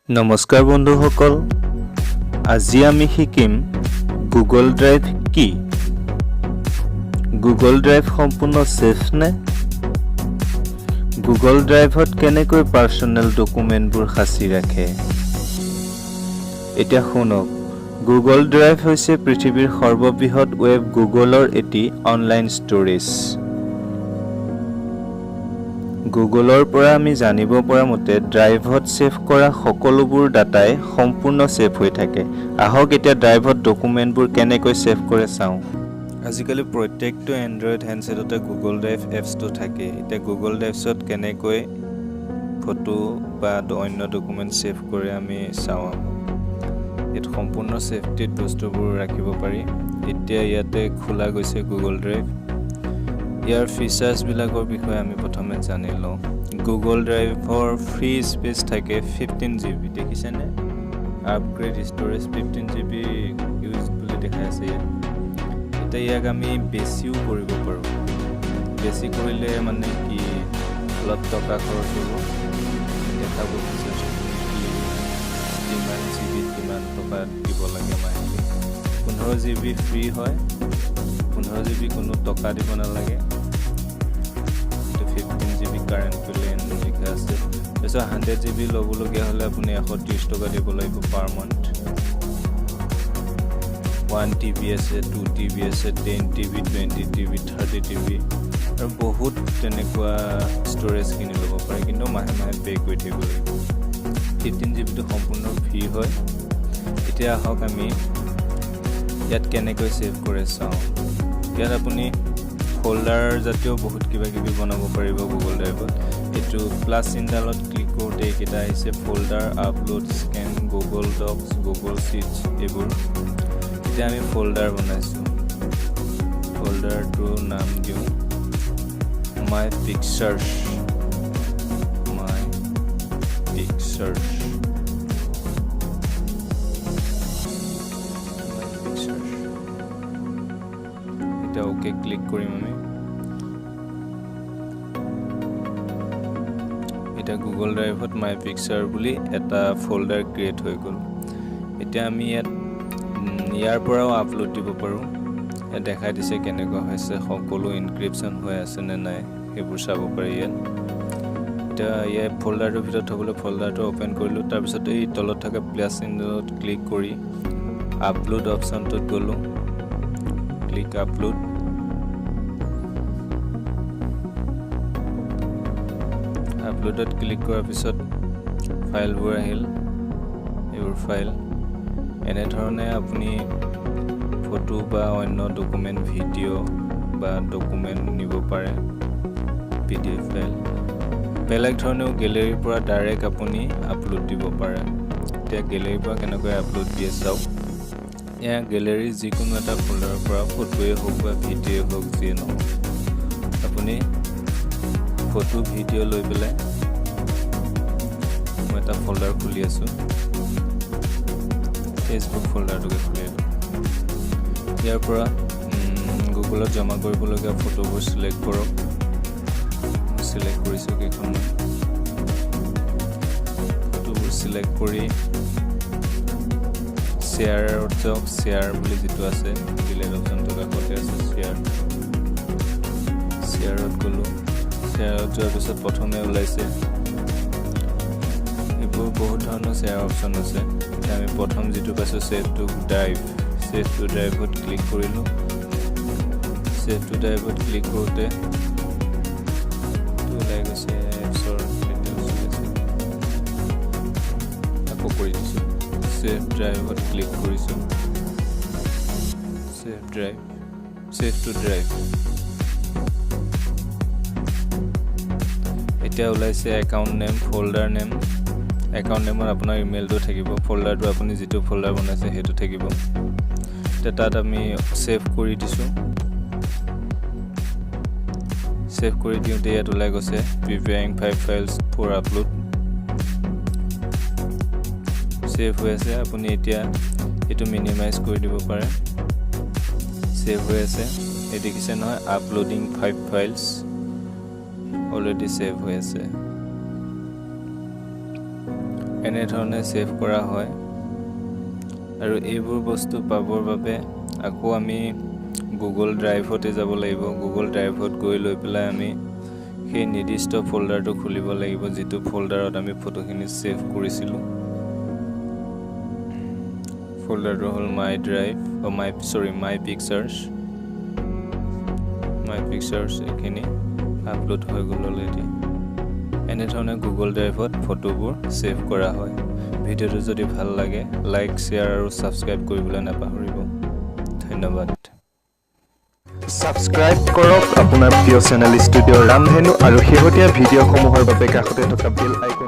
নমস্কাৰ বন্ধুসকল, আজি আমি শিকিম গুগল ড্ৰাইভ কি। গুগল ড্ৰাইভ সম্পূৰ্ণ সেফ নে? গুগল ড্ৰাইভত কেনেকৈ পাৰ্সোনেল ডকুমেণ্টবোৰ সাঁচি ৰাখে। এতিয়া শুনক, গুগল ড্ৰাইভ হৈছে পৃথিৱীৰ সৰ্ববৃহৎ ৱেব গুগলৰ এটি অনলাইন ষ্ট'ৰেজ। গুগলৰ পৰা আমি জানিব পৰা মতে ড্ৰাইভত সেভ কৰা সকলোবোৰ ডাটাই সম্পূৰ্ণ সেভ হৈ থাকে। আহক এতিয়া ড্ৰাইভত ডকুমেণ্টবোৰ কেনেকৈ সেভ কৰে চাওঁ। আজিকালি প্ৰত্যেকটো এণ্ড্ৰইড হেণ্ডছেটতে গুগল ড্ৰাইভ এপছটো থাকে। এতিয়া গুগল ড্ৰাইভছত কেনেকৈ ফটো বা অন্য ডকুমেণ্ট সেভ কৰে আমি চাওঁ। ইয়াত সম্পূৰ্ণ সেফটিত বস্তুবোৰ ৰাখিব পাৰি। এতিয়া ইয়াতে খোলা গৈছে গুগল ড্ৰাইভ। ইয়াৰ ফিচাৰ্ছবিলাকৰ বিষয়ে আমি প্ৰথমে জানি লওঁ। গুগল ড্ৰাইভৰ ফ্ৰী স্পেচ থাকে 15 GB, দেখিছেনে? আপগ্ৰেড ষ্ট'ৰেজ 15 GB ইউজ বুলি দেখাই আছে ইয়াত। এতিয়া ইয়াক আমি বেছিও কৰিব পাৰোঁ। বেছি কৰিলে মানে কি অলপ টকা খৰচ হ'ব। দেখাব বিচাৰিছোঁ কিমান GB কিমান টকা দিব লাগে মাহিলী। 15 GB ফ্ৰী হয়, 15 GB কোনো টকা দিব নালাগে। 15 GB কাৰেণ্ট প্লেন লিখা আছে। তাৰপিছত 100 GB ল'বলগীয়া হ'লে আপুনি 130 টকা দিব লাগিব পাৰ মান্থ। 1 TB আছে, 2 TB আছে, 10 TB, 20 TB, 30 TB আৰু বহুত তেনেকুৱা ষ্ট'ৰেজ কিনি ল'ব পাৰে, কিন্তু মাহে মাহে পে' কৰি থাকিব লাগিব। 15 GBটো সম্পূৰ্ণ ফ্ৰী হয়। এতিয়া আহক আমি ইয়াত কেনেকৈ সেভ কৰে চাওঁ। ইয়াত আপুনি ফল্ডাৰ জাতীয় বহুত কিবা কিবি বনাব পাৰিব গুগল ড্ৰাইভত। এইটো প্লাছ চিনডালত ক্লিক কৰোঁতে এইকেইটা আহিছে: folder, upload, scan, Google Docs, Google Sheets এইবোৰ। এতিয়া আমি ফল্ডাৰ বনাইছোঁ। ফল্ডাৰটোৰ নাম দিওঁ মাই পিকচাৰ্ছ। এতিয়া ওকে ক্লিক কৰিম আমি। এতিয়া গুগল ড্ৰাইভত মাই পিকচাৰ বুলি এটা ফল্ডাৰ ক্ৰিয়েট হৈ গ'ল। এতিয়া আমি ইয়াৰ পৰাও আপলোড দিব পাৰোঁ। ইয়াত দেখাই দিছে কেনেকুৱা হৈছে, সকলো ইনক্ৰিপশ্যন হৈ আছে নে নাই সেইবোৰ চাব পাৰি ইয়াত। এতিয়া ইয়াৰ ফল্ডাৰটোৰ ভিতৰত থ'বলৈ ফল্ডাৰটো অ'পেন কৰিলোঁ। তাৰপিছত এই তলত থকা প্লাছ চিহ্নত ক্লিক কৰি আপলোড অপশ্যনটোত গ'লোঁ। Click upload. আপলোডত ক্লিক কৰাৰ পিছত ফাইলবোৰ আহিল। এইবোৰ ফাইল এনেধৰণে আপুনি ফটো বা অন্য ডকুমেণ্ট, ভিডিঅ' বা ডকুমেণ্ট নিব পাৰে। PDF ফাইল বেলেগ ধৰণেও গেলেৰীৰ পৰা ডাইৰেক্ট আপুনি আপলোড দিব পাৰে। এতিয়া গেলেৰীৰ পৰা কেনেকৈ আপলোড দিয়ে চাওক। এয়া গেলেৰীৰ যিকোনো এটা ফল্ডাৰৰ পৰা ফটোৱে হওক বা ভিডিঅ'ই হওক যিয়ে নহওক, আপুনি ফটো ভিডিঅ' লৈ পেলাই মই এটা ফল্ডাৰ খুলি আছোঁ। ফেচবুক ফল্ডাৰটোকে খুলি আছোঁ। ইয়াৰ পৰা গুগলত জমা কৰিবলগীয়া ফটোবোৰ চিলেক্ট কৰক। মই চিলেক্ট কৰিছোঁ কেইখনমান। ফটোবোৰ চিলেক্ট কৰি শ্বেয়াৰত যাওক। শ্বেয়াৰ বুলি যিটো আছে, ডিলেট অপশ্যনটো কাষতে আছে শ্বেয়াৰত গ'লোঁ। শ্বেয়াৰত যোৱাৰ পিছত প্ৰথমে ওলাইছে এইবোৰ বহুত ধৰণৰ শ্বেয়াৰ অপশ্যন আছে। এতিয়া আমি প্ৰথম যিটো পাইছোঁ save to drive, save to ড্ৰাইভত ক্লিক কৰিলোঁ। ছেভ টু ড্ৰাইভত ক্লিক কৰোঁতে ওলাই গৈছে এপছৰ ডিটেইলছ। আকৌ কৰি দিছোঁ। ছেভ ড্ৰাইভত ক্লিক কৰিছোঁ। Save to drive. এতিয়া ওলাইছে account name, folder name. Account নেমত আপোনাৰ ইমেইলটো থাকিব, ফল্ডাৰটো আপুনি যিটো ফল্ডাৰ বনাইছে সেইটো থাকিব। এতিয়া তাত আমি ছেভ কৰি দিছোঁ। ছেভ কৰি দিওঁতে ইয়াত ওলাই গৈছে preparing 5 files for upload. Save হৈ আছে। আপুনি এতিয়া এইটো মিনিমাইজ কৰি দিব পাৰে। ছেভ হৈ আছে। এই দেখিছে নহয়, আপলোডিং 5 ফাইলছ অলৰেডি ছেভ হৈ আছে। এনেধৰণে সেভ কৰা হয় আৰু এইবোৰ বস্তু পাবৰ বাবে আকৌ আমি গুগল ড্ৰাইভতে যাব লাগিব গুগল ড্ৰাইভত গৈ লৈ পেলাই আমি সেই নিৰ্দিষ্ট ফোল্ডাৰটো খুলিব লাগিব যেটো ফোল্ডাৰত আমি ফটোখিনি সেভ কৰিছিলো ফোল্ডাৰটো হল মাই ড্ৰাইভ অ মাই পিকচাৰ্ছ এখিনি আপলোড হৈ গ'ল অলৰেডি এনেধৰণে গুগল ড্ৰাইভত ফটোবোৰ সেভ কৰা হয় ভিডিঅ'টো যদি ভাল লাগে লাইক শেয়াৰ আৰু সাবস্ক্ৰাইব কৰিবলৈ নাপাহৰিব ধন্যবাদ সাবস্ক্ৰাইব কৰক আপোনাৰ প্ৰিয় চেনেল ষ্টুডিঅ' ৰামধেনু আৰু শেহতীয়া ভিডিঅ'সমূহৰ বাবে কাষতে থকা বেল আইকন